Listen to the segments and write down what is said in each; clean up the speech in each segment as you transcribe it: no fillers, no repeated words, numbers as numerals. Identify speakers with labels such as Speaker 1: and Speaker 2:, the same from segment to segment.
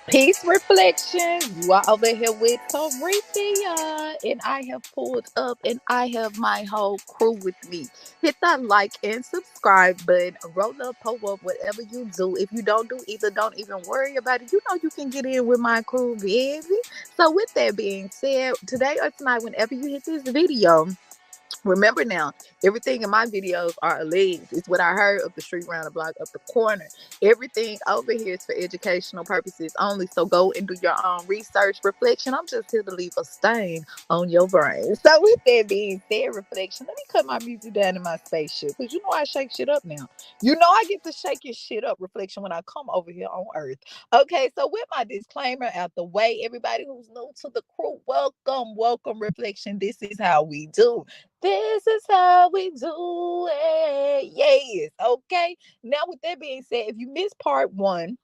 Speaker 1: Peace reflection. You are over here with Torithia, and I have pulled up, and I have my whole crew with me. Hit that like and subscribe button. Roll up, pull up, whatever you do. If you don't do either, don't even worry about it. You know you can get in with my crew, baby. So, with that being said, today or tonight, whenever you hit this video. Remember now, everything in my videos are alleged. It's what I heard up the street, round the block, up the corner. Everything over here is for educational purposes only. So go and do your own research, reflection. I'm just here to leave a stain on your brain. So with that being said, reflection, let me cut my music down in my spaceship. Because you know I shake shit up now. You know I get to shake your shit up, reflection, when I come over here on Earth. Okay, so with my disclaimer out the way, everybody who's new to the crew, welcome, reflection. This is how we do. This is how we do it. Yes. Okay. Now, with that being said, if you missed part one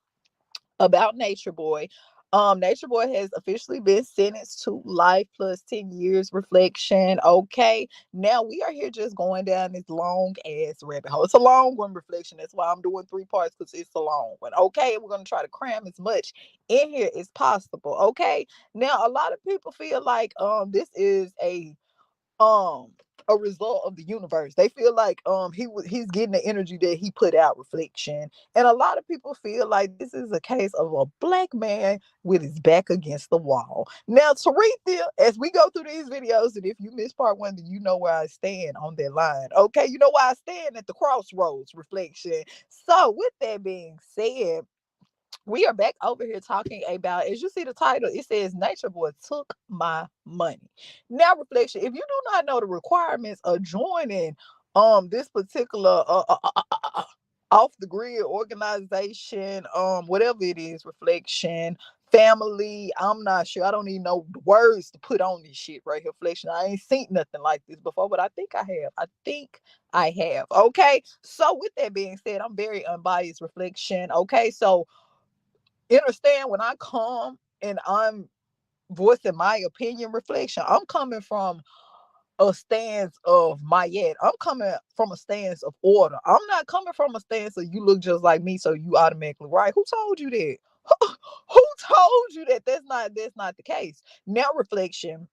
Speaker 1: about Nature Boy, Nature Boy has officially been sentenced to life plus 10 years reflection. Okay. Now we are here just going down this long ass rabbit hole. It's a long one, reflection. That's why I'm doing three parts, because it's a long one. Okay. We're gonna try to cram as much in here as possible. Okay. Now a lot of people feel like this is um a result of the universe. They feel like he's getting the energy that he put out, reflection. And a lot of people feel like this is a case of a black man with his back against the wall. Now, Taretha, as we go through these videos, and if you miss part one, then you know where I stand on that line. Okay, you know where I stand at the crossroads, reflection. So with that being said, we are back over here talking about, as you see the title, it says Nature Boy took my money. Now, reflection, if you do not know the requirements of joining this particular off the grid organization, whatever it is, reflection, family, I'm not sure. I don't even know the words to put on this shit right here, reflection. I ain't seen nothing like this before, but I think I have. I think I have. Okay. So with that being said, I'm very unbiased, reflection. Okay. So understand, when I come and I'm voicing my opinion, reflection, I'm coming from a stance of my yet. I'm coming from a stance of order. I'm not coming from a stance of you look just like me, so you automatically right. Who told you that? Who told you that? That's not the case. Now, reflection,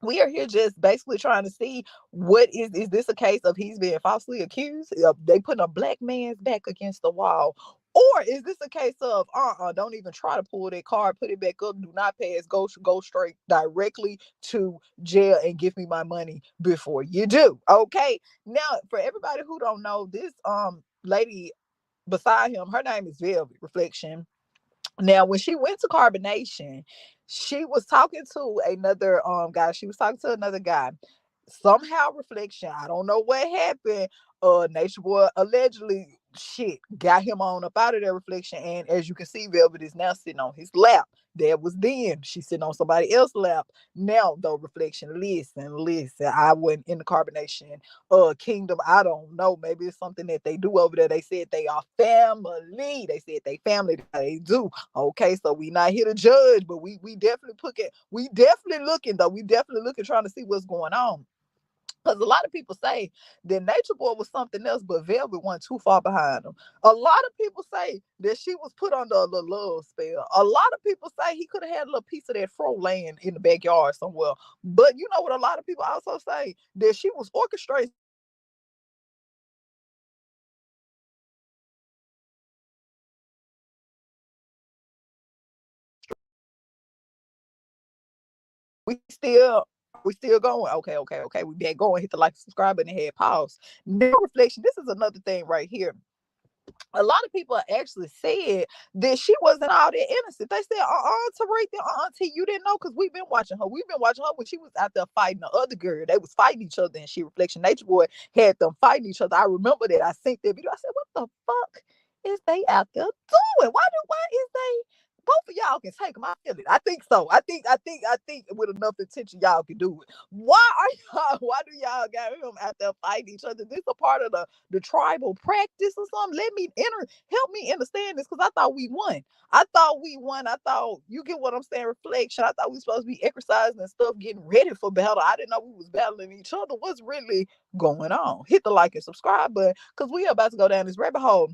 Speaker 1: we are here just basically trying to see, what is this a case of he's being falsely accused? They putting a black man's back against the wall. Or is this a case of don't even try to pull that card, put it back up, do not pass, go straight directly to jail and give me my money before you do. Okay. Now, for everybody who don't know, this lady beside him, her name is Velvet, reflection. Now, when she went to carbonation, she was talking to another guy. She was talking to another guy. Somehow, reflection. I don't know what happened. Nature Boy allegedly shit got him on up out of their reflection. And as you can see, Velvet is now sitting on his lap. That was then. She's sitting on somebody else's lap. Now, though, reflection. Listen. I went in the carbonation kingdom. I don't know. Maybe it's something that they do over there. They said they are family. They said they family. They do. Okay, so we not here to judge, but we definitely we definitely looking though. We definitely looking, trying to see what's going on. Because a lot of people say that Nature Boy was something else, but Velvet went too far behind him. A lot of people say that she was put under a little love spell. A lot of people say he could have had a little piece of that fro land in the backyard somewhere. But you know what? A lot of people also say that she was orchestrating. We still going. Okay. We back going. Hit the like, subscribe button, and head pause. Now, reflection. This is another thing right here. A lot of people actually said that she wasn't all that innocent. They said, Tarek, T, you didn't know, because we've been watching her. We've been watching her when she was out there fighting the other girl. They was fighting each other, and she, reflection, Nature Boy had them fighting each other. I remember that. I seen that video. I said, what the fuck is they out there doing? Why is they both of y'all can take them? I feel it. I think so. I think with enough attention y'all can do it. Why are y'all? Why do y'all got him out there fighting each other? This a part of the tribal practice or something? Help me understand this, because I thought we won. I thought, you get what I'm saying, reflection. I thought we supposed to be exercising and stuff, getting ready for battle. I didn't know we was battling each other. What's really going on? Hit the like and subscribe button, because we are about to go down this rabbit hole.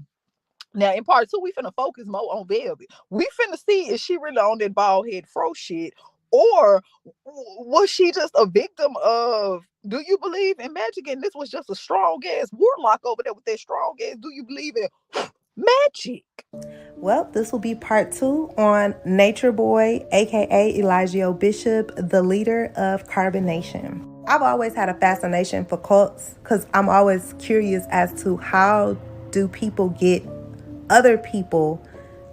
Speaker 1: Now in part two, we finna focus more on Velvet. We finna see if she really on that bald head fro shit, or was she just a victim of? Do you believe in magic? And this was just a strong ass warlock over there with that strong ass. Do you believe in magic?
Speaker 2: Well, this will be part 2 on Nature Boy, aka Elijah Bishop, the leader of Carbonation. I've always had a fascination for cults because I'm always curious as to how do people get other people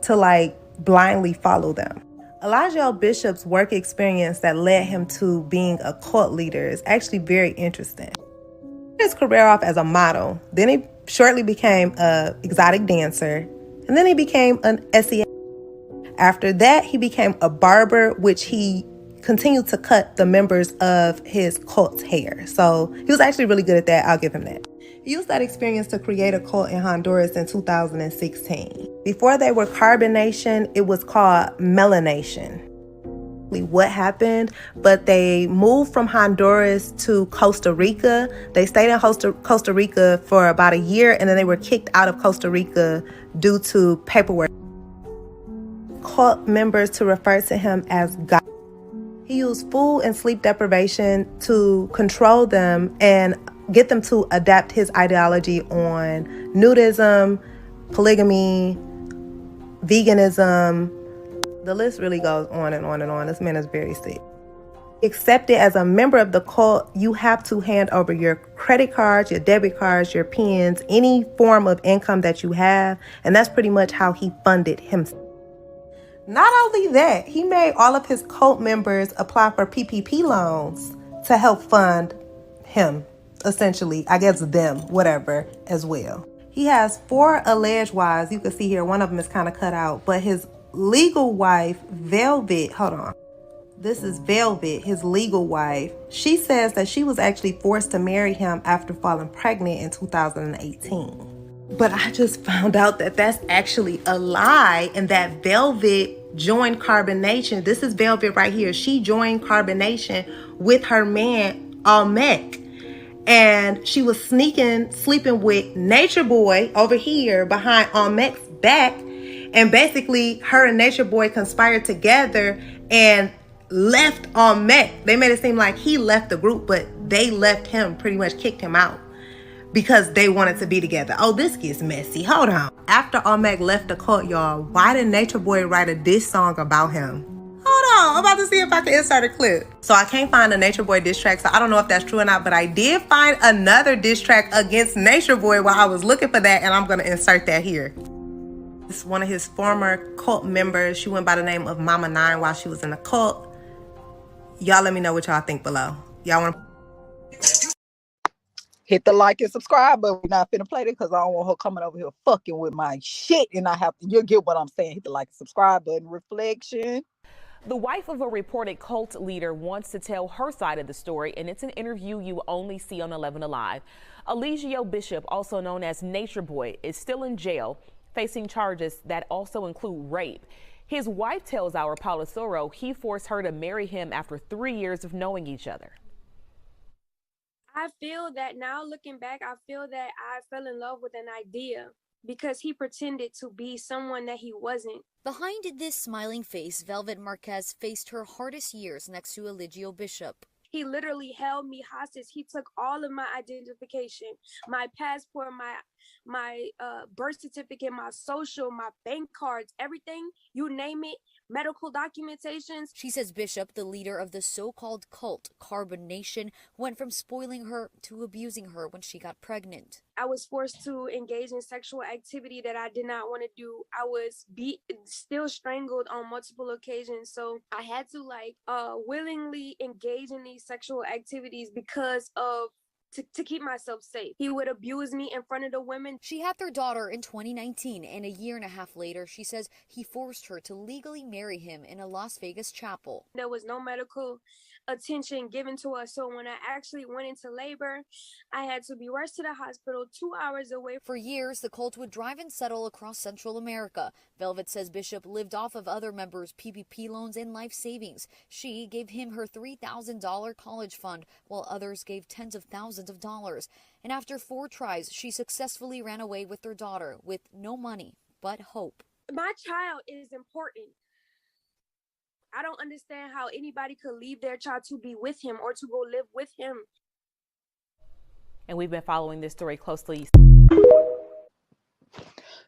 Speaker 2: to like blindly follow them. Elijah Bishop's work experience that led him to being a cult leader is actually very interesting. His career off as a model, then he shortly became an exotic dancer, and then he became an SEA. After that, he became a barber, which he continued to cut the members of his cult's hair. So he was actually really good at that. I'll give him that. He used that experience to create a cult in Honduras in 2016. Before they were Carbonation, it was called Melanation. What happened, but they moved from Honduras to Costa Rica. They stayed in Costa Rica for about a year, and then they were kicked out of Costa Rica due to paperwork. Cult members to refer to him as God. He used food and sleep deprivation to control them and get them to adapt his ideology on nudism, polygamy, veganism. The list really goes on and on and on. This man is very sick. Accepted as a member of the cult, you have to hand over your credit cards, your debit cards, your pins, any form of income that you have. And that's pretty much how he funded himself. Not only that, he made all of his cult members apply for PPP loans to help fund him, essentially. I guess them, whatever, as well. He has 4 alleged wives. You can see here, one of them is kind of cut out. But his legal wife, Velvet, hold on. This is Velvet, his legal wife. She says that she was actually forced to marry him after falling pregnant in 2018. But I just found out that that's actually a lie and that Velvet joined Carbonation. This is Velvet right here. She joined Carbonation with her man, Almec. And she was sleeping with Nature Boy over here behind Almec's back. And basically, her and Nature Boy conspired together and left Almec. They made it seem like he left the group, but they left him, pretty much kicked him out because they wanted to be together. Oh, this gets messy. Hold on. After Almec left the cult, y'all, why did Nature Boy write a diss song about him? Hold on, I'm about to see if I can insert a clip. So I can't find a Nature Boy diss track, so I don't know if that's true or not, but I did find another diss track against Nature Boy while I was looking for that, and I'm gonna insert that here. This is one of his former cult members. She went by the name of Mama 9 while she was in the cult. Y'all let me know what y'all think below. Y'all want to
Speaker 1: Hit the like and subscribe, but we're not finna play it because I don't want her coming over here fucking with my shit. And I have to, you'll get what I'm saying. Hit the like and subscribe button. Reflection.
Speaker 3: The wife of a reported cult leader wants to tell her side of the story, and it's an interview you only see on 11 Alive. Elijah Bishop, also known as Nature Boy, is still in jail, facing charges that also include rape. His wife tells our Paula Soro he forced her to marry him after 3 years of knowing each other.
Speaker 4: I feel that now looking back, I feel that I fell in love with an idea because he pretended to be someone that he wasn't.
Speaker 5: Behind this smiling face, Velvet Marquez faced her hardest years next to Elijah Bishop.
Speaker 4: He literally held me hostage. He took all of my identification, my passport, my birth certificate, my social, my bank cards, everything, you name it, medical documentations.
Speaker 5: She says Bishop, the leader of the so-called cult Carbonation, went from spoiling her to abusing her when she got pregnant.
Speaker 4: I was forced to engage in sexual activity that I did not want to do. I was still strangled on multiple occasions. So I had to willingly engage in these sexual activities because of to keep myself safe. He would abuse me in front of the women.
Speaker 5: She had their daughter in 2019, and a year and a half later, she says he forced her to legally marry him in a Las Vegas chapel.
Speaker 4: There was no medical attention given to us. So when I actually went into labor, I had to be rushed to the hospital 2 hours away.
Speaker 5: For years, the cult would drive and settle across Central America. Velvet says Bishop lived off of other members' PPP loans and life savings. She gave him her $3,000 college fund, while others gave tens of thousands of dollars. And after 4 tries, she successfully ran away with their daughter with no money but hope.
Speaker 4: My child is important. I don't understand how anybody could leave their child to be with him or to go live with him.
Speaker 3: And we've been following this story closely.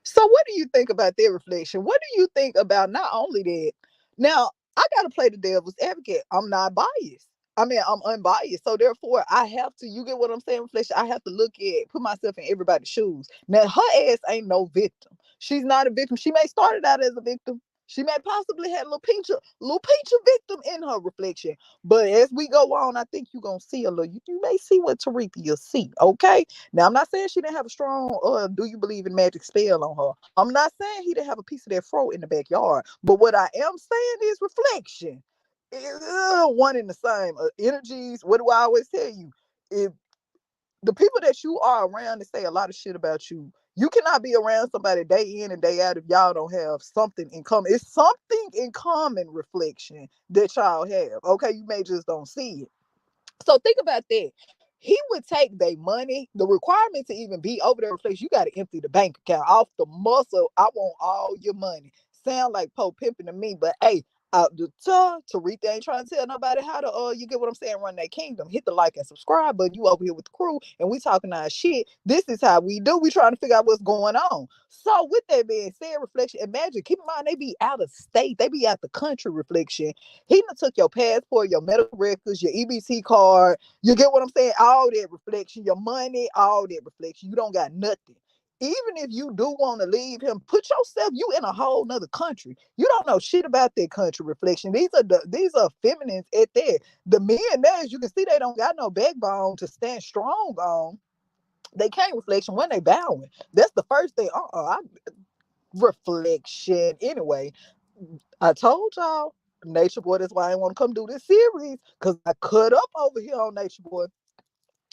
Speaker 1: So what do you think about their reflection? What do you think about not only that? Now, I gotta play the devil's advocate. I'm not biased. I mean, I'm unbiased. So therefore, I have to, you get what I'm saying, reflection. I have to look at, put myself in everybody's shoes. Now, her ass ain't no victim. She's not a victim. She may started out as a victim. She may possibly had a little pinch of victim in her reflection. But as we go on, I think you're gonna see a little. You may see what Taretha see. Okay. Now, I'm not saying she didn't have a strong do you believe in magic spell on her. I'm not saying he didn't have a piece of that fro in the backyard. But what I am saying is reflection. One and the same. Energies, what do I always tell you? If the people that you are around that say a lot of shit about you, you cannot be around somebody day in and day out if y'all don't have something in common. It's something in common, reflection, that y'all have. Okay, you may just don't see it. So think about that. He would take their money. The requirement to even be over there, reflection, you got to empty the bank account off the muscle. I want all your money. Sound like Pope pimping to me, but hey, out the top, Taretha ain't trying to tell nobody how to you get what I'm saying, run that kingdom. Hit the like and subscribe button. You over here with the crew and we talking our shit. This is how we do. We trying to figure out what's going on. So with that being said, reflection, imagine, keep in mind they be out of state, they be out the country, reflection. He done took your passport, your medical records, your EBT card. You get what I'm saying? All that reflection, your money, all that reflection. You don't got nothing. Even if you do want to leave him, put yourself, you in a whole nother country. You don't know shit about that country, reflection. These are feminines at that. The men there, as you can see, they don't got no backbone to stand strong on. They can't, reflection, when they bowing. That's the first thing. Reflection. Anyway, I told y'all, Nature Boy, that's why I didn't want to come do this series, because I cut up over here on Nature Boy.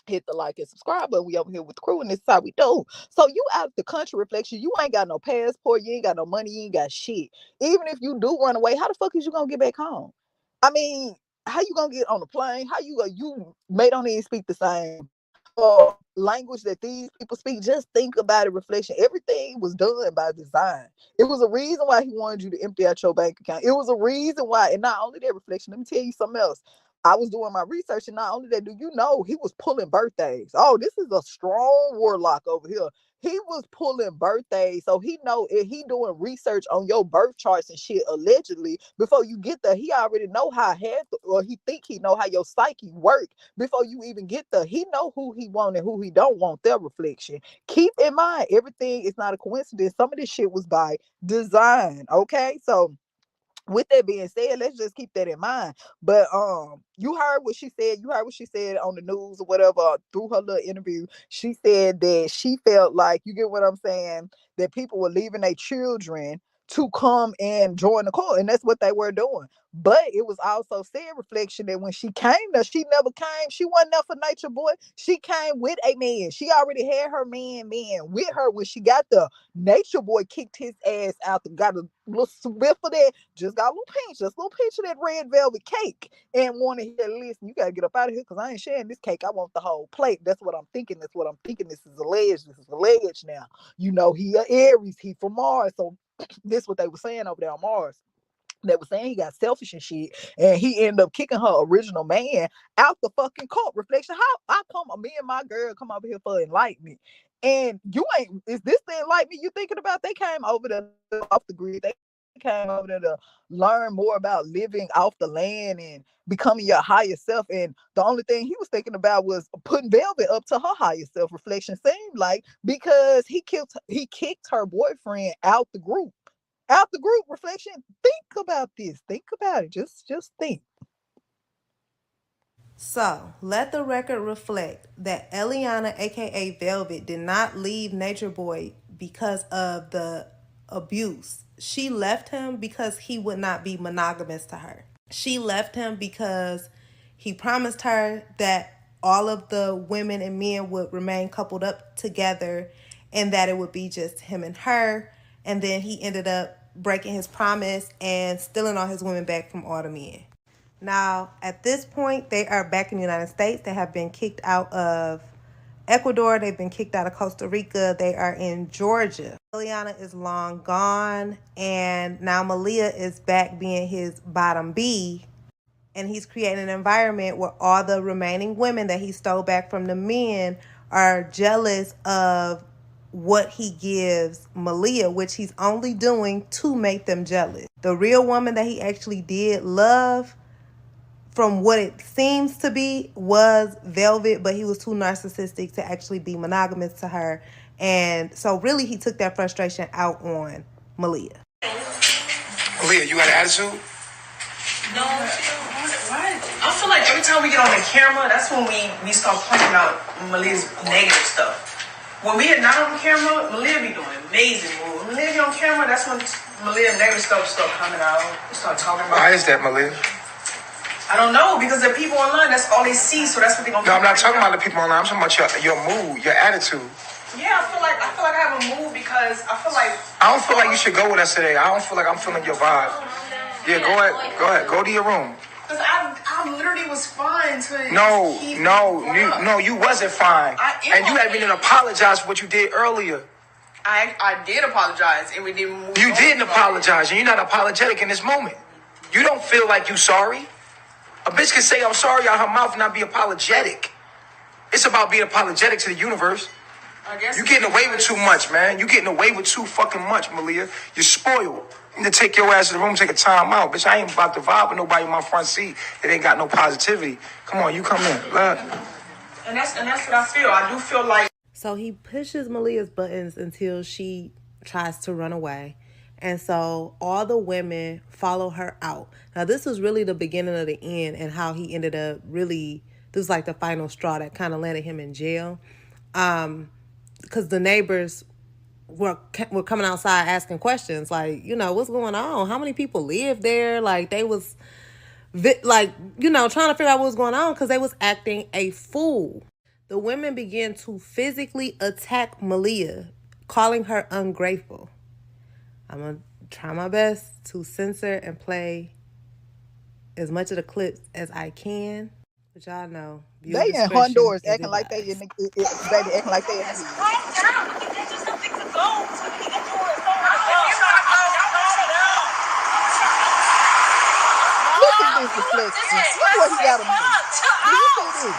Speaker 1: Hit the like and subscribe button. We over here with the crew, and this is how we do. So you out the country, reflection. You ain't got no passport. You ain't got no money. You ain't got shit. Even if you do run away, how the fuck is you gonna get back home? I mean, how you gonna get on the plane? How you may don't even speak the same language that these people speak. Just think about it, reflection. Everything was done by design. It was a reason why he wanted you to empty out your bank account. It was a reason why, and not only that, reflection. Let me tell you something else. I was doing my research, and not only that, do you know he was pulling birthdays? Oh, this is a strong warlock over here. He was pulling birthdays, so he know if he doing research on your birth charts and shit allegedly before you get there. He already know how or he think he know how your psyche work before you even get there. He know who he want and who he don't want. Their reflection. Keep in mind, everything is not a coincidence. Some of this shit was by design. Okay, so with that being said, let's just keep that in mind. But you heard what she said. You heard what she said on the news or whatever through her little interview. She said that she felt like, you get what I'm saying, that people were leaving their children to come and join the cult, and that's what they were doing. But it was also said, reflection, that when she came there, she never came. She wasn't there for Nature Boy. She came with a man. She already had her man with her when she got there. Nature Boy kicked his ass out. Got a little swift of that, just got a little pinch, just a little pinch of that red velvet cake, and wanted to listen, you gotta get up out of here because I ain't sharing this cake. I want the whole plate. That's what I'm thinking. That's what I'm thinking. This is alleged. This is alleged now. You know, he a Aries, he from Mars. So this is what they were saying over there on Mars. They were saying he got selfish and shit, and he ended up kicking her original man out the fucking cult. Reflection. How I come, me and my girl come over here for enlightenment, and you ain't, is this the enlightenment you thinking about? They came over to off the grid. They came over there to learn more about living off the land and becoming your higher self. And the only thing he was thinking about was putting Velvet up to her higher self. Reflection seemed like, because he kicked her boyfriend out the group. Out the group, reflection. Think about this. Think about it. Just think.
Speaker 2: So, let the record reflect that Eliana, aka Velvet, did not leave Nature Boy because of the abuse. She left him because he would not be monogamous to her. She left him because he promised her that all of the women and men would remain coupled up together and that it would be just him and her. And then he ended up breaking his promise and stealing all his women back from all the men. Now, at this point, they are back in the United States. They have been kicked out of Ecuador. They've been kicked out of Costa Rica. They are in Georgia. Liliana is long gone, and now Malia is back being his bottom B, and he's creating an environment where all the remaining women that he stole back from the men are jealous of what he gives Malia, which he's only doing to make them jealous. The real woman that he actually did love, from what it seems to be, was Velvet, but he was too narcissistic to actually be monogamous to her. And so really he took that frustration out on Malia.
Speaker 6: Malia, you got an attitude?
Speaker 7: No, why? I feel like every time we get on the camera, that's when we start pointing out Malia's negative stuff. When we are not on camera, Malia be doing amazing moves. When Malia be on camera, that's when Malia's negative stuff start coming out. We start talking about.
Speaker 6: Why is that, Malia?
Speaker 7: I don't know, because the people online, that's all they see, so that's what they're gonna.
Speaker 6: No, I'm not talking about the people online. I'm talking about your mood, your attitude.
Speaker 7: Yeah, I feel like I have a mood because I feel like.
Speaker 6: I don't feel like you should go with us today. I don't feel like I'm feeling your vibe. Yeah, go ahead. Go to your room.
Speaker 7: Because I literally was fine to.
Speaker 6: No, you wasn't fine. And you haven't even apologized for what you did earlier.
Speaker 7: I did apologize, and we didn't move.
Speaker 6: You didn't apologize, and you're not apologetic in this moment. You don't feel like you sorry. A bitch can say I'm sorry out her mouth and not be apologetic. It's about being apologetic to the universe.
Speaker 7: I guess
Speaker 6: You getting away with too much, man. You getting away with too fucking much, Malia. You're spoiled. You need to take your ass to the room, take a time out. Bitch, I ain't about to vibe with nobody in my front seat that ain't got no positivity. Come on, you come in. Love.
Speaker 7: And that's what I feel. I do feel like.
Speaker 2: So he pushes Malia's buttons until she tries to run away. And so all the women follow her out. Now, this was really the beginning of the end, and how he ended up really, this was like the final straw that kind of landed him in jail. Because the neighbors were coming outside asking questions like, what's going on? How many people live there? Like, they was, trying to figure out what was going on because they was acting a fool. The women began to physically attack Malia, calling her ungrateful. I'm going to try my best to censor and play as much of the clips as I can. But y'all know.
Speaker 1: They in Honduras acting like they in the baby, acting like they in the Look at this reflection. Look what he got him doing. Do you see this?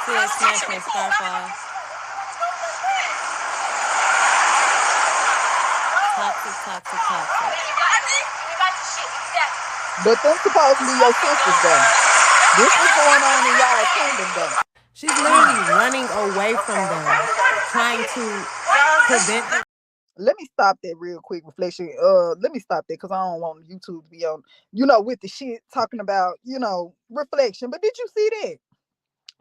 Speaker 2: See it snatching his scarf off. Toxic.
Speaker 1: But them supposed to be your sisters, though. This is going on in y'all kingdom, though.
Speaker 2: She's literally running away from them, trying to prevent them.
Speaker 1: Let me stop that real quick, reflection. Let me stop that because I don't want YouTube to be on, with the shit talking about, reflection. But did you see that?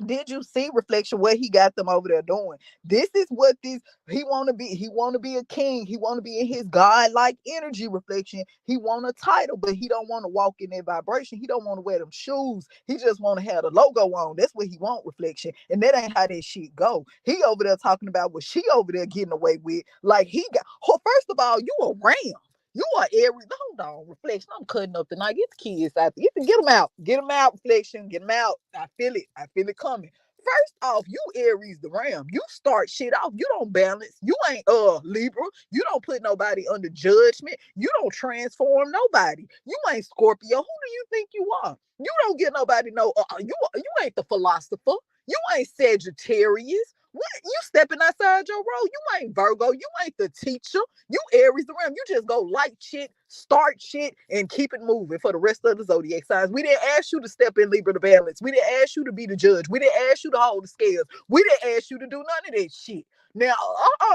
Speaker 1: Did you see, reflection, what he got them over there doing? This is what he want to be. He want to be a king. He want to be in his godlike energy, reflection. He want a title, but he don't want to walk in that vibration. He don't want to wear them shoes. He just want to have the logo on. That's what he want, reflection. And that ain't how that shit go. He over there talking about what she over there getting away with. Like first of all, you a ram. You are Aries. Hold on, reflection. I'm cutting up tonight. Get the kids out there. Get them out. Get them out, reflection. Get them out. I feel it. I feel it coming. First off, you Aries the ram. You start shit off. You don't balance. You ain't Libra. You don't put nobody under judgment. You don't transform nobody. You ain't Scorpio. Who do you think you are? You don't get nobody you ain't the philosopher. You ain't Sagittarius. What? You stepping outside your role. You ain't Virgo. You ain't the teacher. You Aries the ram. You just go light shit, start shit, and keep it moving for the rest of the zodiac signs. We didn't ask you to step in Libra to balance. We didn't ask you to be the judge. We didn't ask you to hold the scales. We didn't ask you to do none of that shit. Now,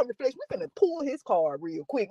Speaker 1: reflection, we're gonna pull his card real quick.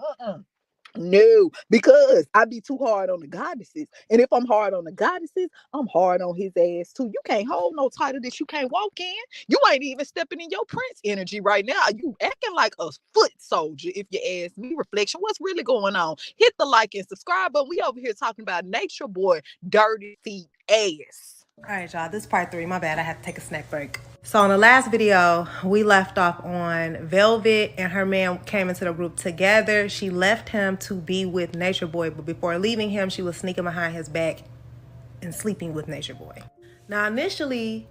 Speaker 1: No, because I be too hard on the goddesses. And if I'm hard on the goddesses, I'm hard on his ass too. You can't hold no title that you can't walk in. You ain't even stepping in your prince energy right now. You acting like a foot soldier, if you ask me, reflection. What's really going on? Hit the like and subscribe button. We over here talking about Nature Boy, dirty feet ass.
Speaker 2: All right, y'all, this is part 3. My bad, I had to take a snack break. So in the last video, we left off on Velvet and her man came into the group together. She left him to be with Nature Boy, but before leaving him, she was sneaking behind his back and sleeping with Nature Boy. Now, initially,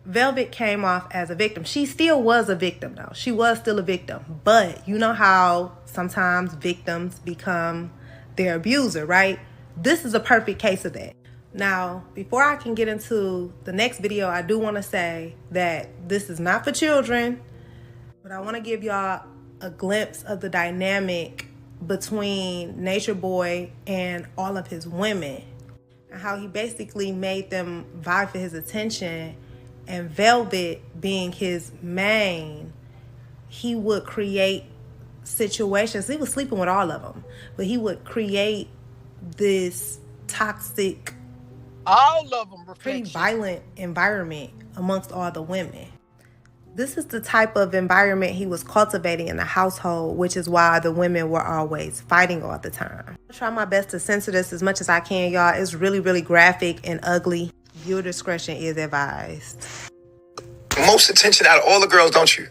Speaker 2: Velvet came off as a victim. She still was a victim, though. She was still a victim. But you know how sometimes victims become their abuser, right? This is a perfect case of that. Now, before I can get into the next video, I do want to say that this is not for children, but I want to give y'all a glimpse of the dynamic between Nature Boy and all of his women, and how he basically made them vie for his attention. And Velvet being his main, he would create situations. He was sleeping with all of them, but he would create this toxic,
Speaker 1: all of them
Speaker 2: pretty
Speaker 1: reflection.
Speaker 2: violent environment amongst all the women. This is the type of environment he was cultivating in the household, which is why the women were always fighting all the time. I try my best to censor this as much as I can, y'all. It's really, really graphic and ugly. Viewer discretion is advised.
Speaker 6: Most attention out of all the girls, don't you?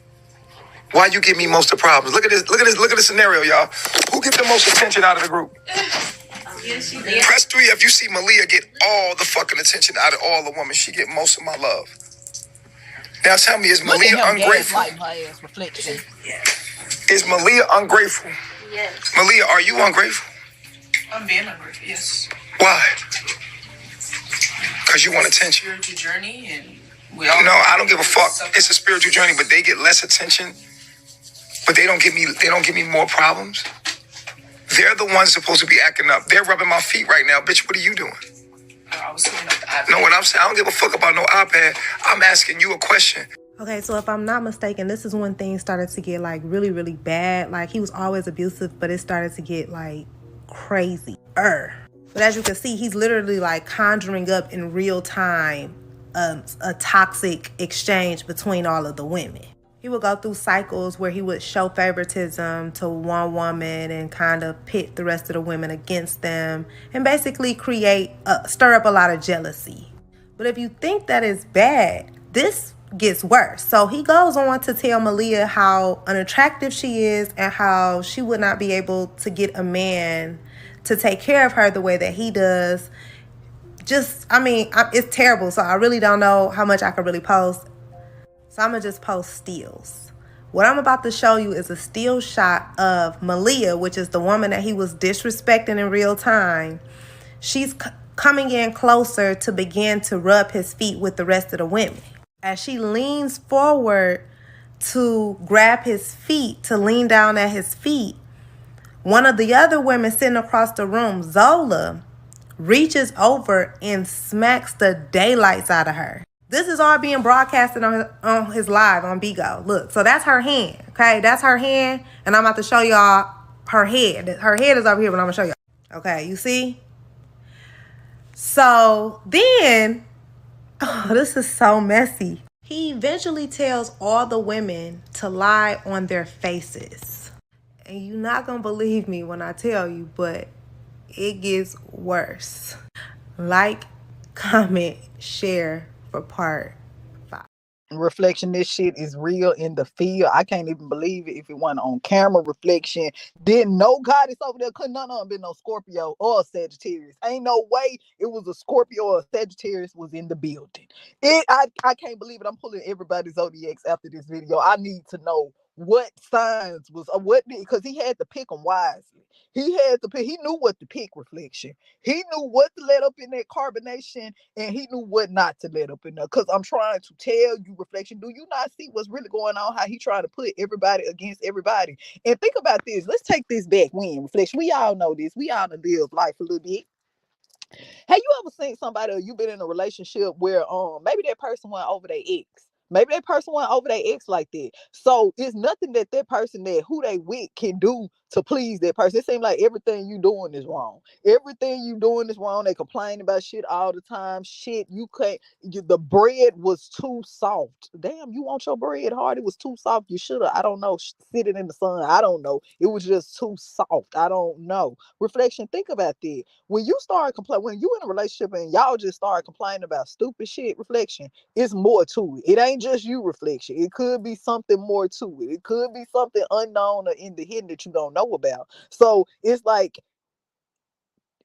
Speaker 6: Why you give me most of the problems? Look at this. Look at this. Look at this scenario, y'all. Who gets the most attention out of the group? Press 3 if you see Malia get all the fucking attention out of all the women. She get most of my love. Now tell me, is Malia ungrateful?
Speaker 1: Reflection.
Speaker 6: Is Malia ungrateful?
Speaker 4: Yes.
Speaker 6: Malia, are you ungrateful?
Speaker 7: I'm being ungrateful, yes.
Speaker 6: Why? Because you want attention.
Speaker 7: Spiritual journey, and we all.
Speaker 6: No, I don't give a fuck. It's a spiritual journey, but they get less attention. But they don't give me more problems. They're the ones supposed to be acting up. They're rubbing my feet right now. Bitch, what are you doing?
Speaker 7: I was looking at the iPad.
Speaker 6: No, what I'm saying, I don't give a fuck about no iPad. I'm asking you a question.
Speaker 2: Okay, so if I'm not mistaken, this is when things started to get like really, really bad. Like he was always abusive, but it started to get like crazy. But as you can see, he's literally like conjuring up in real time a toxic exchange between all of the women. He would go through cycles where he would show favoritism to one woman and kind of pit the rest of the women against them and basically stir up a lot of jealousy. But if you think that is bad, this gets worse. So he goes on to tell Malia how unattractive she is and how she would not be able to get a man to take care of her the way that he does. It's terrible. So I really don't know how much I could really post. So I'm going to just post stills. What I'm about to show you is a still shot of Malia, which is the woman that he was disrespecting in real time. She's coming in closer to begin to rub his feet with the rest of the women. As she leans forward to grab his feet, to lean down at his feet, one of the other women sitting across the room, Zola, reaches over and smacks the daylights out of her. This is all being broadcasted on his live on Bigo. Look, so that's her hand, okay? That's her hand, and I'm about to show y'all her head. Her head is over here, but I'm going to show y'all. Okay, you see? So then, this is so messy. He eventually tells all the women to lie on their faces. And you're not going to believe me when I tell you, but it gets worse. Like, comment, share for part 5.
Speaker 1: Reflection, this shit is real in the field. I can't even believe it if it wasn't on camera. Reflection didn't know goddess over there. Couldn't none of them been no Scorpio or Sagittarius. Ain't no way it was a Scorpio or a Sagittarius was in the building. I can't believe it. I'm pulling everybody's zodiacs after this video. I need to know what signs was because he had to pick them wisely. He had to pick. He knew what to pick. Reflection. He knew what to let up in that carbonation, and he knew what not to let up in there. Because I'm trying to tell you, Reflection, do you not see what's really going on? How he trying to put everybody against everybody? And think about this. Let's take this back when, Reflection. We all know this. We all live life a little bit. Have you ever seen somebody or you been in a relationship where maybe that person went over their ex? Maybe that person went over their ex like that. So it's nothing that person that who they with can do to please that person. It seems like everything you doing is wrong. Everything you doing is wrong. They complain about shit all the time. Shit, you can't. The bread was too soft. Damn, you want your bread hard? It was too soft. You should have. I don't know. Sit it in the sun. I don't know. It was just too soft. I don't know. Reflection. Think about that. When you start complaining, when you in a relationship and y'all just start complaining about stupid shit, Reflection, it's more to it. It ain't just you, Reflection. It could be something more to it. It could be something unknown or in the hidden that you don't know about. So it's like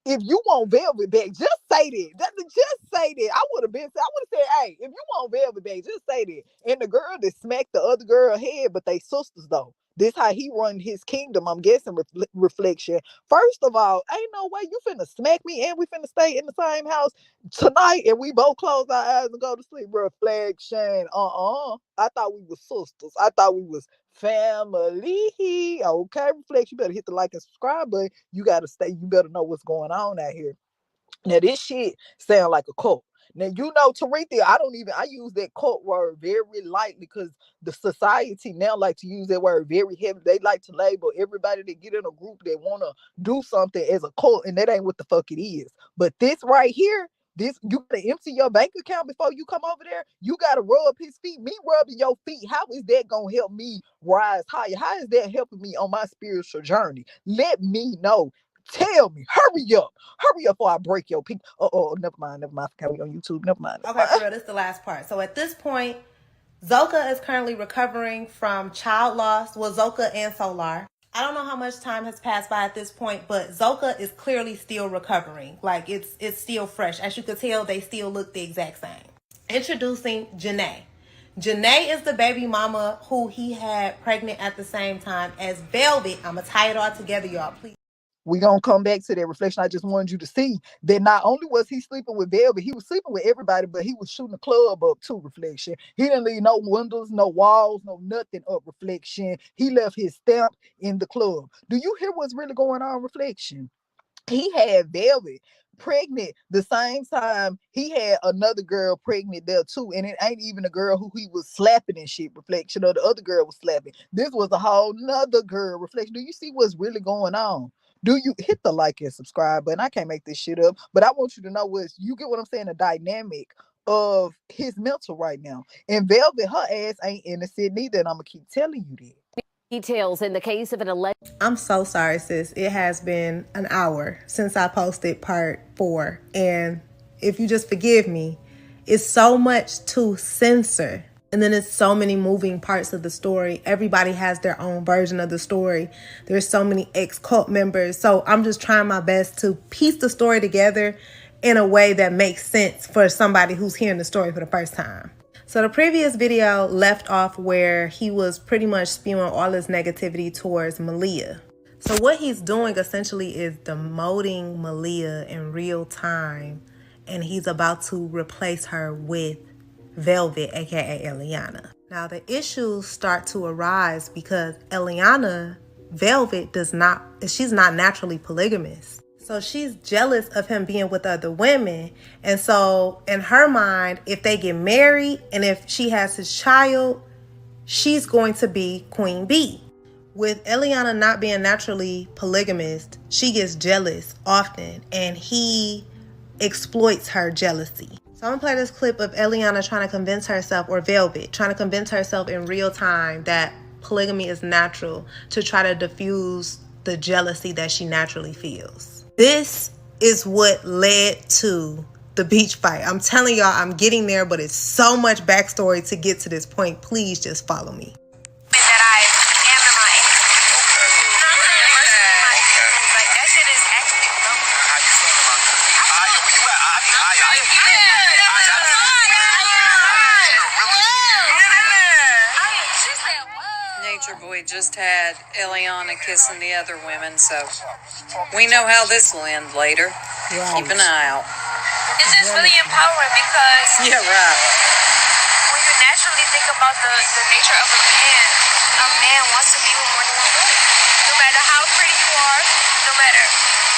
Speaker 1: If you want velvet back, just say that. Just say that. I would have said, hey, if you want velvet back, just say that. And the girl that smacked the other girl head, but they sisters though. This how he run his kingdom. I'm guessing reflection. First of all, ain't no way you finna smack me and we finna stay in the same house tonight and we both close our eyes and go to sleep. Reflection. I thought we was sisters. I thought we was family. Okay, reflection. You better hit the like and subscribe button. You gotta stay. You better know what's going on out here. Now this shit sound like a cult. Now you know Taretha, I use that cult word very lightly because the society now like to use that word very heavy. They like to label everybody that get in a group that wanna do something as a cult, and that ain't what the fuck it is. But this right here, this you gotta empty your bank account before you come over there. You gotta rub his feet. Me rubbing your feet. How is that gonna help me rise higher? How is that helping me on my spiritual journey? Let me know. Tell me. Hurry up. Hurry up before I break your pink. Oh, never mind. Okay, we on YouTube. Never mind.
Speaker 2: Okay, for real, this is the last part. So at this point, Zoka is currently recovering from child loss. Well, Zoka and Solar. I don't know how much time has passed by at this point, but Zoka is clearly still recovering. Like, it's still fresh. As you can tell, they still look the exact same. Introducing Janae. Janae is the baby mama who he had pregnant at the same time as Velvet. I'm going to tie it all together, y'all, please.
Speaker 1: We gonna come back to that reflection. I just wanted you to see that not only was he sleeping with Velvet, he was sleeping with everybody, but he was shooting the club up too. Reflection. He didn't leave no windows, no walls, no nothing up. Reflection. He left his stamp in the club. Do you hear what's really going on? Reflection. He had Velvet pregnant the same time he had another girl pregnant there too, and it ain't even a girl who he was slapping and shit. Reflection, or the other girl was slapping. This was a whole nother girl. Reflection. Do you see what's really going on? Do you hit the like and subscribe button? I can't make this shit up, but I want you to know what you get what I'm saying. The dynamic of his mental right now, and Velvet, her ass ain't innocent neither, and I'm gonna keep telling you that.
Speaker 8: Details in the case of an alleged...
Speaker 2: I'm so sorry, sis. It has been an hour since I posted part 4. And if you just forgive me, it's so much to censor. And then it's so many moving parts of the story. Everybody has their own version of the story. There's so many ex-cult members. So I'm just trying my best to piece the story together in a way that makes sense for somebody who's hearing the story for the first time. So the previous video left off where he was pretty much spewing all his negativity towards Malia. So what he's doing essentially is demoting Malia in real time, and he's about to replace her with Velvet, aka Eliana. Now the issues start to arise because Eliana, Velvet, she's not naturally polygamous. So she's jealous of him being with other women. And so in her mind, if they get married and if she has his child, she's going to be Queen Bee. With Eliana not being naturally polygamous, she gets jealous often and he exploits her jealousy. So I'm gonna play this clip of Eliana trying to convince herself, or Velvet, trying to convince herself in real time that polygamy is natural to try to diffuse the jealousy that she naturally feels. This is what led to the beach fight. I'm telling y'all, I'm getting there, but it's so much backstory to get to this point. Please just follow me.
Speaker 9: We just had Eliana kissing the other women, so we know how this will end later. Right. Keep an eye out.
Speaker 10: It's just really empowering because
Speaker 9: yeah, right.
Speaker 10: When you naturally think about the nature of a man wants to be with more than one woman. No matter how pretty you are, no matter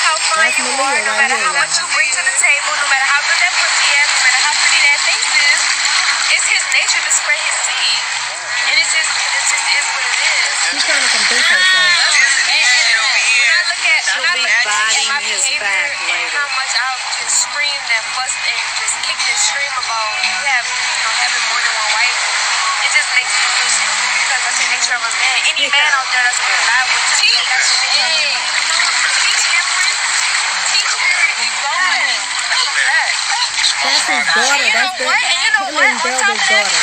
Speaker 10: how fine you are, no matter how much you bring to the table, no matter how good that pussy is, no matter how pretty that face is, it's his nature to spread his seed. And it just is what it is.
Speaker 2: She's trying to convince herself.
Speaker 10: She'll be biting his back later. How much I'll just scream and fuss and just kick and scream about having more than one wife. It just makes me feel stupid because that's the nature of a man. Any man out there that's gonna lie with you, that's the nature of a man. Teach Empress. Teach her. Keep going.
Speaker 2: That's his daughter. That's Velvet's daughter.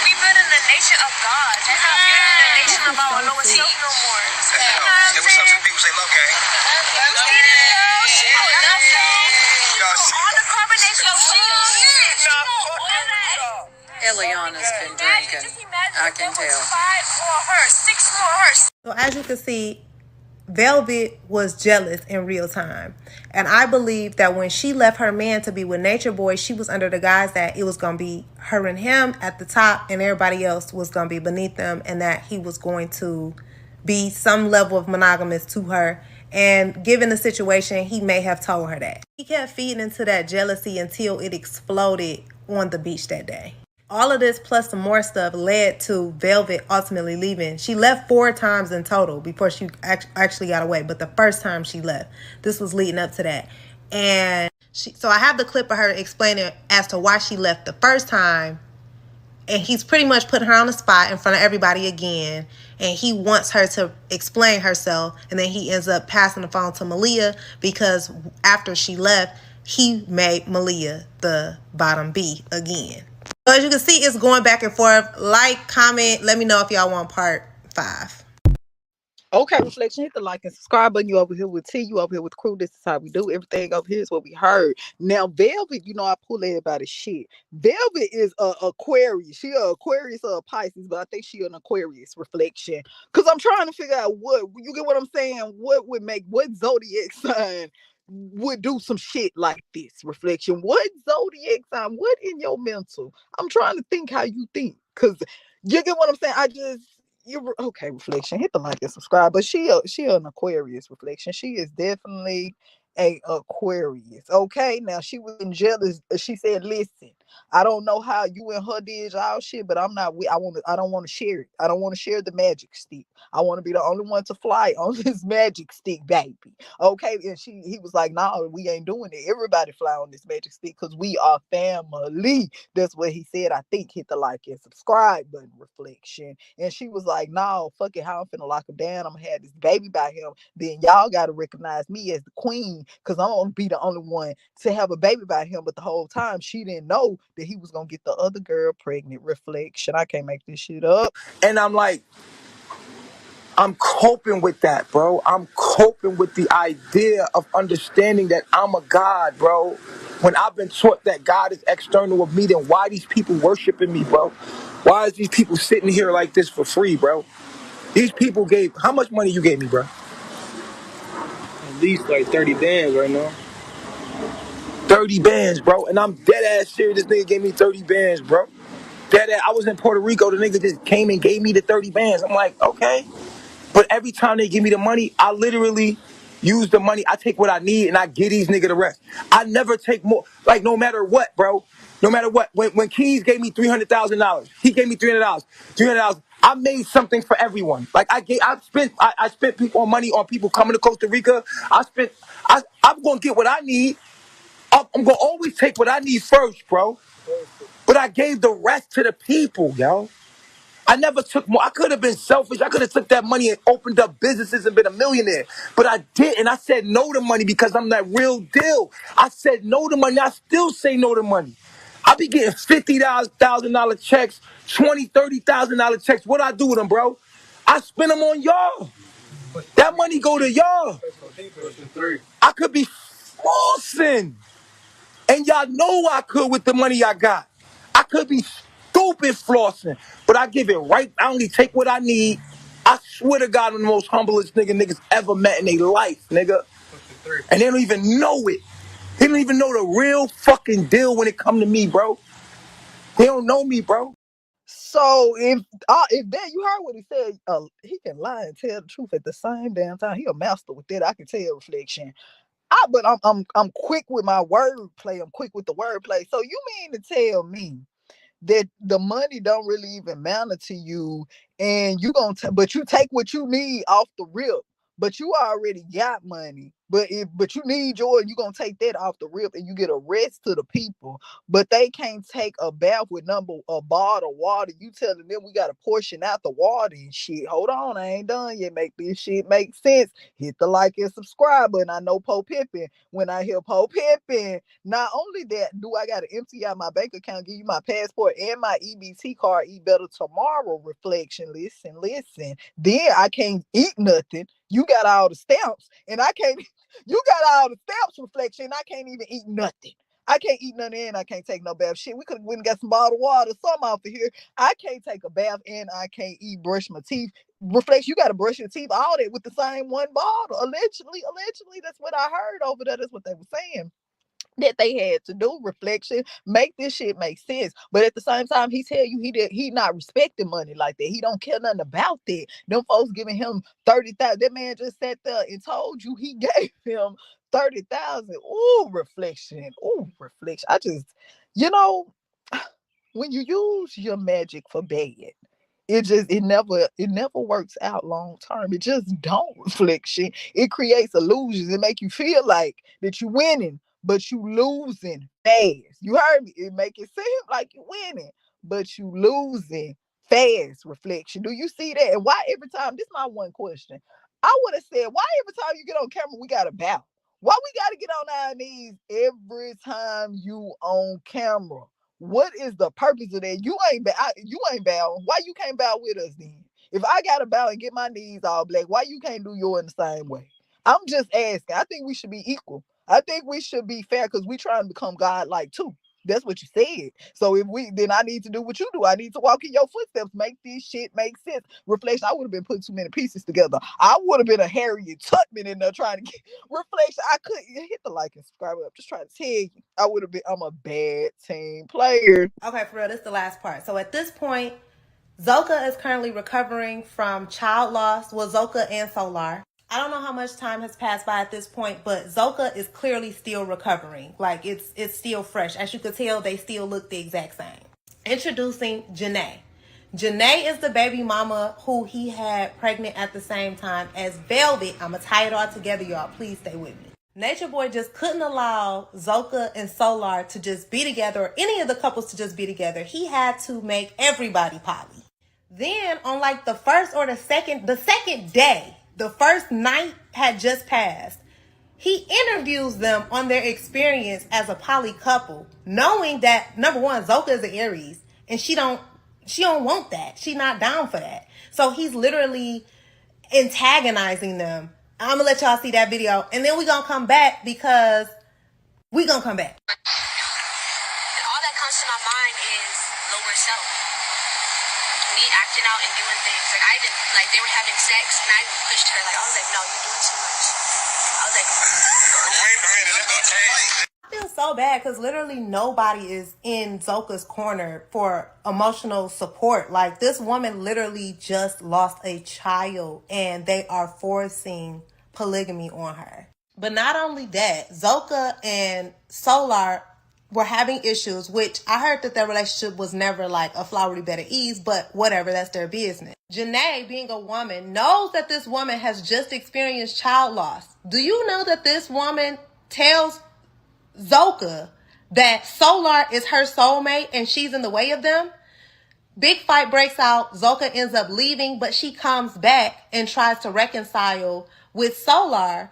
Speaker 10: We building the nation of God. That's not building the nation of our lowest self no more.
Speaker 6: Say what's up to the people. Say love, gang.
Speaker 10: You see this?
Speaker 9: Ileana's been drinking. I can tell.
Speaker 10: 5 more her, 6 more her.
Speaker 2: So as you can see, Velvet was jealous in real time. And I believe that when she left her man to be with Nature Boy, she was under the guise that it was going to be her and him at the top and everybody else was going to be beneath them, and that he was going to be some level of monogamous to her. And given the situation, he may have told her that. He kept feeding into that jealousy until it exploded on the beach that day. All of this plus some more stuff led to Velvet ultimately leaving. She left 4 times in total before she actually got away. But the first time she left, this was leading up to that. And so I have the clip of her explaining as to why she left the first time. And he's pretty much putting her on the spot in front of everybody again. And he wants her to explain herself. And then he ends up passing the phone to Malia because after she left, he made Malia the bottom B again. So as you can see, it's going back and forth. Like, comment, let me know if y'all want part 5.
Speaker 1: Okay, Reflection, hit the like and subscribe button. You over here with T, you over here with Crew. This is how we do everything over here is what we heard. Now, Velvet, I pull everybody's shit. Velvet is a Aquarius. She a Aquarius or a Pisces, but I think she an Aquarius, Reflection. Because I'm trying to figure out you get what I'm saying? What zodiac sign would do some shit like this, Reflection? What zodiac sign? What in your mental? I'm trying to think how you think. Because you get what I'm saying? You're okay, Reflection. Hit the like and subscribe. But she an Aquarius, Reflection. She is definitely a Aquarius. Okay, now she was jealous. She said, "Listen, I don't know how you and her did y'all shit, but I'm not. I don't want to share it. I don't want to share the magic stick. I want to be the only one to fly on this magic stick, baby. Okay." And he was like, "No, we ain't doing it. Everybody fly on this magic stick because we are family." That's what he said. I think hit the like and subscribe button, Reflection. And she was like, "No, fuck it. How I'm finna lock him down. I'm gonna have this baby by him. Then y'all gotta recognize me as the queen because I'm gonna be the only one to have a baby by him." But the whole time she didn't know that he was gonna get the other girl pregnant, Reflection. I can't make this shit up.
Speaker 6: And I'm like, I'm coping with that, bro. I'm coping with the idea of understanding that I'm a God, bro. When I've been taught that God is external of me, then why these people worshiping me, bro? Why is these people sitting here like this for free, bro? These people how much money you gave me, bro?
Speaker 11: At least like 30 bands right now.
Speaker 6: 30 bands, bro. And I'm dead ass serious. This nigga gave me 30 bands, bro. Dead ass. I was in Puerto Rico. The nigga just came and gave me the 30 bands. I'm like, okay. But every time they give me the money, I literally use the money. I take what I need and I give these niggas the rest. I never take more. Like, no matter what, bro. No matter what. When Keys gave me $300,000, he gave me $300. $300. I made something for everyone. Like I spent people money on people coming to Costa Rica. I'm gonna get what I need. I'm gonna always take what I need first, bro. But I gave the rest to the people, yo. I never took more. I could have been selfish. I could have took that money and opened up businesses and been a millionaire. But I didn't. I said no to money because I'm that real deal. I said no to money. I still say no to money. I be getting $50,000 checks, $20,000, $30,000 checks. What I do with them, bro? I spend them on y'all. That money go to y'all. I could be flossing. And y'all know I could with the money I got. I could be stupid flossing, but I give it right. I only take what I need. I swear to God, I'm the most humblest niggas ever met in their life, nigga. And they don't even know it. They don't even know the real fucking deal when it come to me, bro. They don't know me, bro. So if that you heard what he said, he can lie and tell the truth at the same damn time. He a master with that. I can tell, Reflection. But I'm quick with my wordplay. I'm quick with the wordplay. So you mean to tell me that the money don't really even matter to you, and but you take what you need off the rip, but you already got money. But you need yours, you gonna take that off the rip, and you get a rest to the people, but they can't take a bath with a bottle of water. You telling them we gotta portion out the water and shit. Hold on, I ain't done yet. Make this shit make sense. Hit the like and subscribe button. I know Poe Pippin. When I hear Poe Pippin, not only that, do I gotta empty out my bank account, give you my passport and my EBT card, eat better tomorrow, Reflection. Listen. Then I can't eat nothing. You got all the stamps, and I can't. You got all the stamps, Reflection. I can't even eat nothing.
Speaker 12: I can't eat none and I can't take no bath. Shit, we could have went and got some bottled water, something off of here. I can't take a bath and I can't eat, brush my teeth. Reflex, you got to brush your teeth, all that with the same one bottle. Allegedly, that's what I heard over there. That's what they were saying that they had to do. Reflection, make this shit make sense. But at the same time, he tell you he not respecting money like that. He don't care nothing about that. Them folks giving him 30,000. That man just sat there and told you he gave him 30,000. Ooh, reflection. Ooh, reflection. I just, you know, when you use your magic for bad, it never works out long term. It just don't. Reflection. It creates illusions. It make you feel like that you winning, but you losing fast. You heard me. It make it seem like you winning, but you losing fast. Reflection. Do you see that? And why every time? This is my one question. I would have said, why every time you get on camera we gotta bow? Why we gotta get on our knees every time you on camera? What is the purpose of that? You ain't bowing. Why you can't bow with us then? If I gotta bow and get my knees all black, why you can't do yours in the same way? I'm just asking. I think we should be equal. I think we should be fair because we trying to become God-like too. That's what you said. So if we, then I need to do what you do. I need to walk in your footsteps, make this shit make sense. Reflection. I would have been putting too many pieces together. I would have been a Harriet Tubman in there trying to get reflection. I couldn't hit the like and subscribe. I'm just trying to tell you. I would have been. I'm a bad team player.
Speaker 2: Okay, for real, this is the last part. So at this point, Zoka is currently recovering from child loss. Well, Zoka and Solar. I don't know how much time has passed by at this point, but Zoka is clearly still recovering. Like, it's still fresh. As you could tell, they still look the exact same. Introducing Janae. Janae is the baby mama who he had pregnant at the same time as Velvet. I'm going to tie it all together, y'all. Please stay with me. Nature Boy just couldn't allow Zoka and Solar to just be together, or any of the couples to just be together. He had to make everybody poly. Then on like the first or the second day, the first night had just passed, he interviews them on their experience as a poly couple, knowing that number one, Zoka is an Aries and she don't want that. She's not down for that. So he's literally antagonizing them. I'm gonna let y'all see that video and then we're gonna come back because we're gonna come back.
Speaker 10: And all that comes to my mind is lower self. Me acting out and doing things. Like, I even, like, they were having sex and I even pushed her. Like, I was like, no, you're doing too much. I was like, wait a minute.
Speaker 2: I feel so bad because literally nobody is in Zoka's corner for emotional support. Like, this woman literally just lost a child and they are forcing polygamy on her. But not only that, Zoka and Solar were having issues, which I heard that their relationship was never like a flowery bed of ease, but whatever, that's their business. Janae, being a woman, knows that this woman has just experienced child loss. Do you know that this woman tells Zoka that Solar is her soulmate and she's in the way of them? Big fight breaks out. Zoka ends up leaving, but she comes back and tries to reconcile with Solar.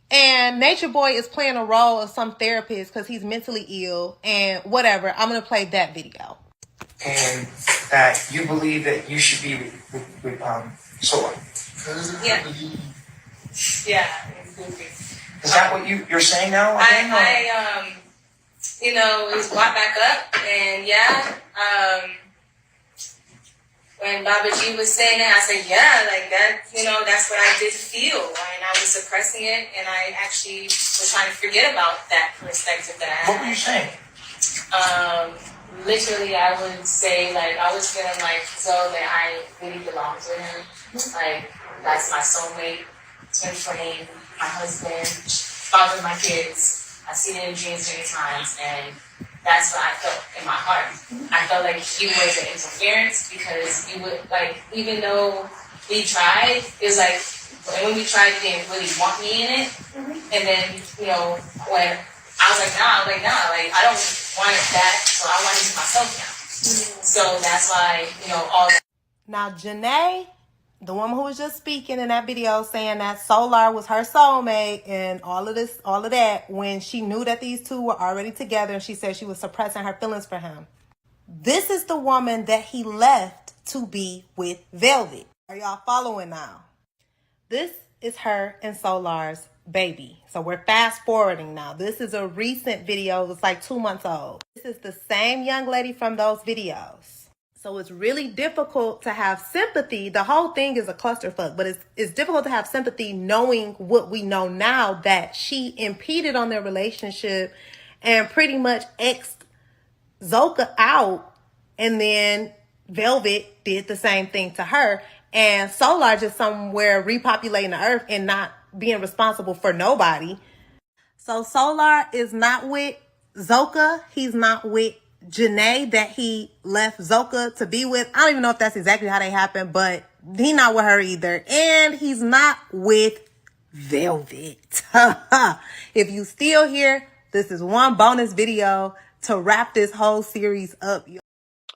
Speaker 2: And Nature Boy is playing a role of some therapist because he's mentally ill and whatever. I'm going to play that video.
Speaker 6: And that you believe that you should be with Solar.
Speaker 7: Yeah. Yeah.
Speaker 6: Is that what you're saying now?
Speaker 7: I it was brought back up, and when Baba G was saying it, I said, yeah, like that, that's what I did feel, and I was suppressing it, and I actually was trying to forget about that perspective that I had.
Speaker 6: What were you saying?
Speaker 7: Literally, I would say, like, I was feeling like, so that I really belong to him, like, that's my soulmate, twin flame, my husband, father of my kids. I see it in dreams many times, and that's what I felt in my heart. I felt like he was an interference because he would, like, even though we tried, it was like, when we tried, he didn't really want me in it. And then, when I was like, nah, like, I don't want it back, so I want it to myself now. So that's why, all that.
Speaker 2: Now, Janae, the woman who was just speaking in that video saying that Solar was her soulmate and all of that, when she knew that these two were already together and she said she was suppressing her feelings for him. This is the woman that he left to be with Velvet. Are y'all following now? This is her and Solar's baby. So we're fast forwarding now. This is a recent video. It's like 2 months old. This is the same young lady from those videos. So it's really difficult to have sympathy. The whole thing is a clusterfuck, but it's difficult to have sympathy knowing what we know now, that she impeded on their relationship and pretty much X'd Zoka out, and then Velvet did the same thing to her, and Solar just somewhere repopulating the earth and not being responsible for nobody. So Solar is not with Zoka. He's not with Janae that he left Zoka to be with. I don't even know if that's exactly how they happened, but he's not with her either. And he's not with Velvet. If you still here, this is one bonus video to wrap this whole series up.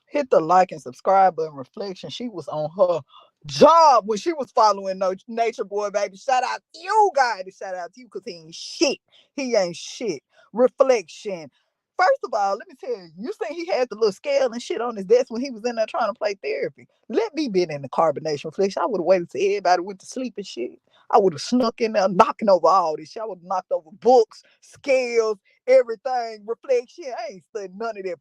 Speaker 12: Hit the like and subscribe button. Reflection, she was on her job when she was following no Nature Boy, baby. Shout out to you guys. Shout out to you, because he ain't shit. He ain't shit. Reflection. First of all, let me tell you, you seen he had the little scale and shit on his desk when he was in there trying to play therapy. Let me been in the carbonation reflection. I would have waited till everybody went to sleep and shit. I would have snuck in there knocking over all this shit. I would have knocked over books, scales, everything. Reflection. I ain't studying none of that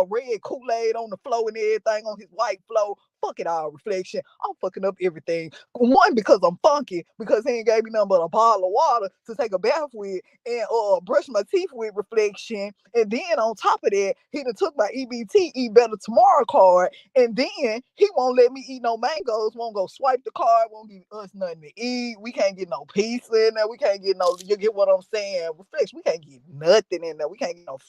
Speaker 12: red Kool-Aid on the floor and everything on his white floor. Fuck it all, reflection. I'm fucking up everything. One, because I'm funky, because he ain't gave me nothing but a bottle of water to take a bath with and brush my teeth with, reflection. And then on top of that, he done took my EBT Eat Better Tomorrow card, and then he won't let me eat no mangoes, won't go swipe the card, won't give us nothing to eat. We can't get no pizza in there. We can't get no, you get what I'm saying? Reflection, we can't get nothing in there. We can't get no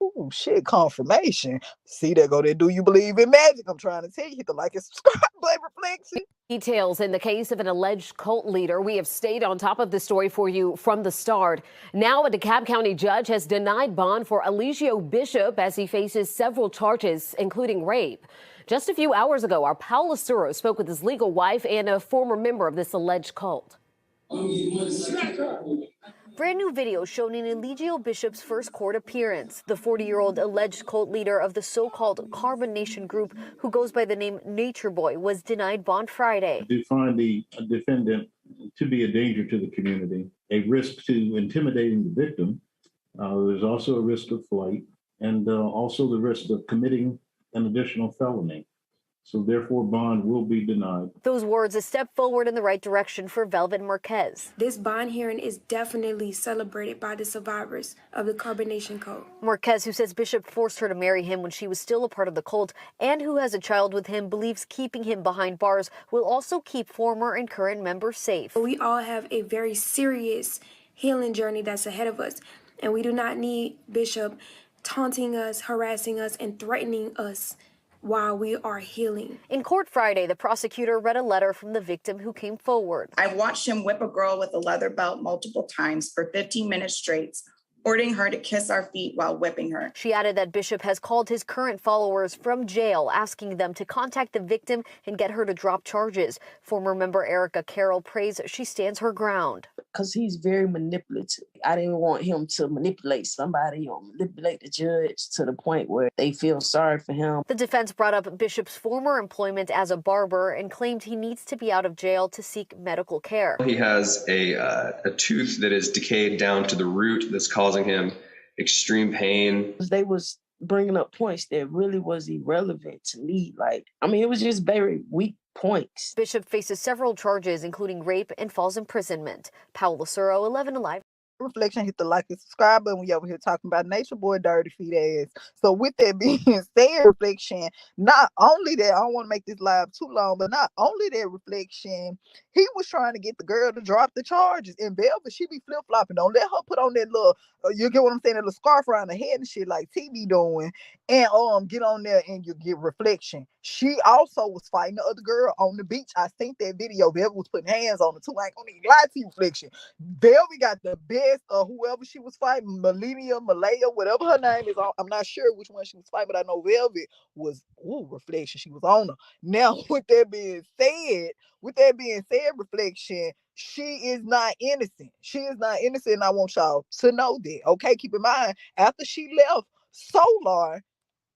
Speaker 12: ooh, shit, confirmation. See, there go that do you believe in magic? I'm trying to tell you, hit the like and subscribe button, reflection.
Speaker 8: Details in the case of an alleged cult leader. We have stayed on top of the story for you from the start. Now a DeKalb County judge has denied bond for Eligio Bishop as he faces several charges, including rape. Just a few hours ago, our Paul Lasuro spoke with his legal wife and a former member of this alleged cult.
Speaker 5: Brand new video showing Eligio Bishop's first court appearance. The 40-year-old alleged cult leader of the so-called Carbon Nation group, who goes by the name Nature Boy, was denied bond Friday.
Speaker 13: To find the defendant to be a danger to the community, a risk to intimidating the victim. There's also a risk of flight, and also the risk of committing an additional felony. So therefore, bond will be denied.
Speaker 5: Those words a step forward in the right direction for Velvet Marquez.
Speaker 4: This bond hearing is definitely celebrated by the survivors of the Carbon Nation cult.
Speaker 5: Marquez, who says Bishop forced her to marry him when she was still a part of the cult and who has a child with him, believes keeping him behind bars will also keep former and current members safe.
Speaker 4: We all have a very serious healing journey that's ahead of us, and we do not need Bishop taunting us, harassing us, and threatening us while we are healing.
Speaker 5: In court Friday, the prosecutor read a letter from the victim who came forward.
Speaker 14: I watched him whip a girl with a leather belt multiple times for 15 minutes straight, ordering her to kiss our feet while whipping her.
Speaker 5: She added that Bishop has called his current followers from jail, asking them to contact the victim and get her to drop charges. Former member Erica Carroll prays she stands her ground.
Speaker 15: Because he's very manipulative. I didn't want him to manipulate somebody or manipulate the judge to the point where they feel sorry for him.
Speaker 5: The defense brought up Bishop's former employment as a barber and claimed he needs to be out of jail to seek medical care.
Speaker 16: He has a tooth that is decayed down to the root that's causing him extreme pain.
Speaker 15: They was bringing up points that really was irrelevant to me. It was just very weak points.
Speaker 5: Bishop faces several charges, including rape and false imprisonment. Paul Lasuro, 11 Alive.
Speaker 12: Reflection, hit the like and subscribe button. We over here talking about Nature Boy dirty feet ass. So with that being said, reflection, not only that, I don't want to make this live too long, but not only that, reflection, he was trying to get the girl to drop the charges. And Belva, she be flip-flopping. Don't let her put on that little, you get what I'm saying, that little scarf around her head and shit like TV doing. And get on there and you get reflection. She also was fighting the other girl on the beach. I seen that video. Belva was putting hands on her too. I ain't gonna even lie to you, reflection. Belva got the best of whoever she was fighting, Malaya, whatever her name is. I'm not sure which one she was fighting, but I know Velvet was, reflection. She was on her. Now, with that being said, reflection, she is not innocent. She is not innocent, and I want y'all to know that. Okay, keep in mind, after she left Solar,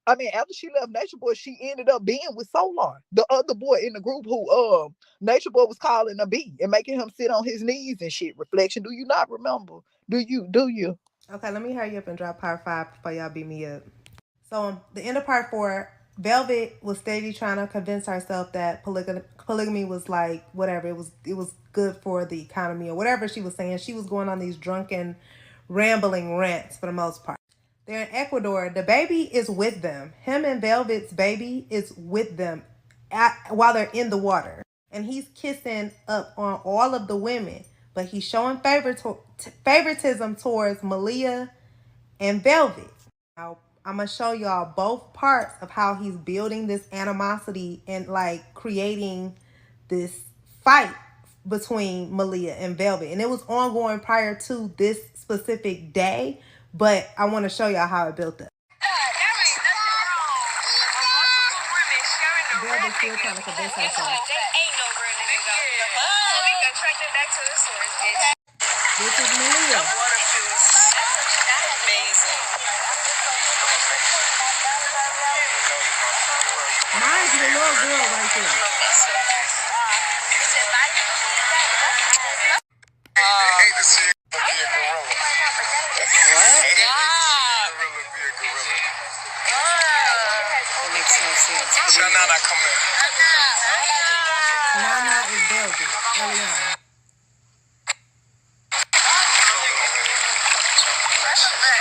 Speaker 12: I mean, after she left Nature Boy, she ended up being with Solar, the other boy in the group who Nature Boy was calling a B and making him sit on his knees and shit. Reflection, do you not remember? Do you?
Speaker 2: Okay, let me hurry up and drop part 5 before y'all beat me up. So the end of part 4, Velvet was steady trying to convince herself that polygamy was like whatever, it was good for the economy or whatever she was saying. She was going on these drunken, rambling rants for the most part. They're in Ecuador. The baby is with them. Him and Velvet's baby is with them while they're in the water. And he's kissing up on all of the women. But he's showing favoritism towards Malia and Velvet. Now, I'm going to show y'all both parts of how he's building this animosity and like creating this fight between Malia and Velvet. And it was ongoing prior to this specific day, but I want to show y'all how it built up. Velvet's still trying to convince herself. This is Malia. Mine's the little girl right there.
Speaker 9: That makes no sense.
Speaker 6: Nana come in.
Speaker 2: Nana is Velvet. Eliana.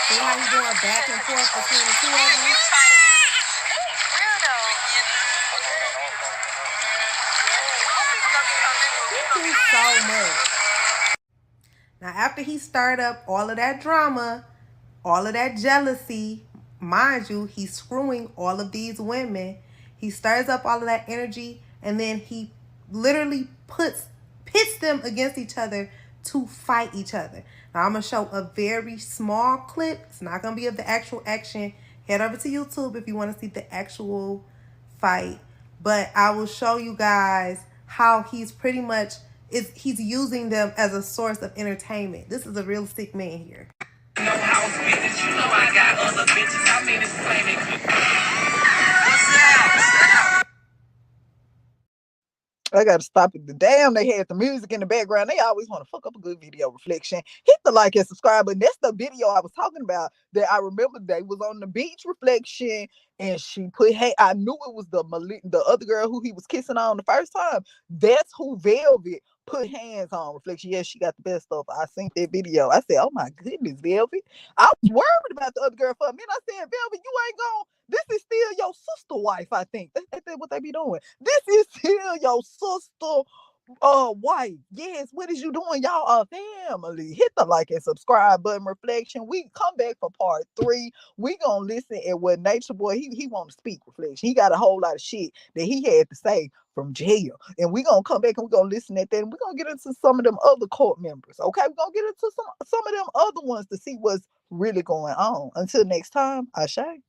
Speaker 2: See how he's going back and forth between the two of them? He do so much. Now, after he stirred up all of that drama, all of that jealousy, mind you, he's screwing all of these women. He stirs up all of that energy, and then he literally pits them against each other to fight each other. Now, I'm going to show a very small clip. It's not going to be of the actual action. Head over to YouTube if you want to see the actual fight. But I will show you guys how he's pretty much he's using them as a source of entertainment. This is a real sick man here.
Speaker 6: No house business, you know I got other bitches. I mean, it's plain.
Speaker 12: I gotta stop it. Damn, they had the music in the background. They always want to fuck up a good video. Reflection. Hit the like and subscribe button. That's the video I was talking about that I remember they was on the beach. Reflection, and she put, hey, I knew it was the other girl who he was kissing on the first time. That's who Velvet put hands on. Reflection. Yes, she got the best stuff. I seen that video. I said, oh my goodness, Velvet. I was worried about the other girl for a minute. I said, Velvet, you ain't gonna. This is still your sister wife, I think. That's what they be doing. This is still your sister wife. Yes, what is you doing? Y'all are family. Hit the like and subscribe button. Reflection. We come back for part 3. We gonna listen at what Nature Boy, he want to speak. Reflection. He got a whole lot of shit that he had to say from jail. And we gonna come back and we gonna listen at that. And we gonna get into some of them other court members. Okay, we gonna get into some of them other ones to see what's really going on. Until next time, Ashay.